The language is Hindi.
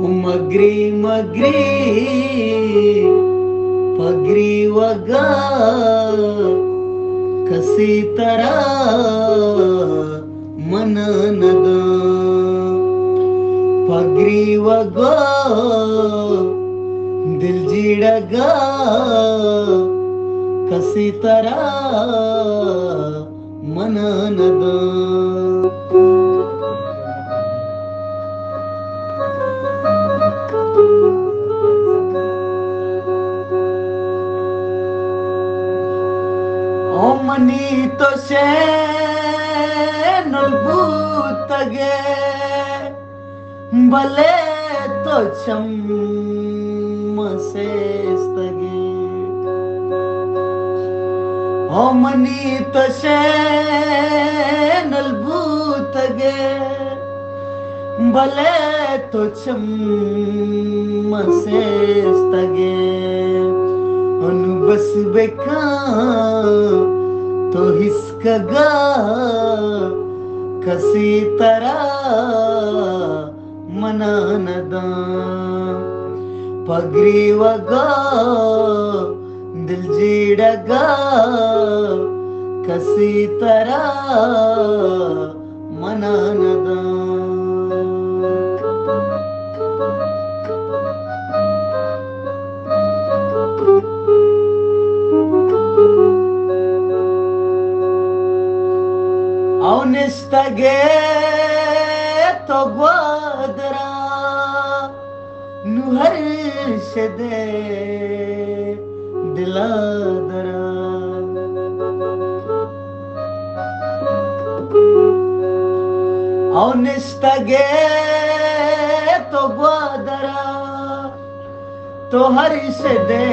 मगरी मगरी पगरी वगा कसी तरह मननद पगरी वगा दिल जीड़गा कसी तरह मननद मनी तो नुलबूतगे भले तो चम्मसेस्तगे ओ मनी तो नुलबूतगे भले तो चम्मसेस्तगे बस बेका तो हिस्कगा कसी तरह मननदा पगरी वगा दिल जीड़गा कसी तरह मननदा ಅವನಿಸ್ತಗೆ ತೊಗೋದ್ರ ನುಹರ್ಷದೆ ದಿಲಾದರ ಅವನಿಸ್ತಗೆ ತೊಗೋದ್ರ तो हर्षदे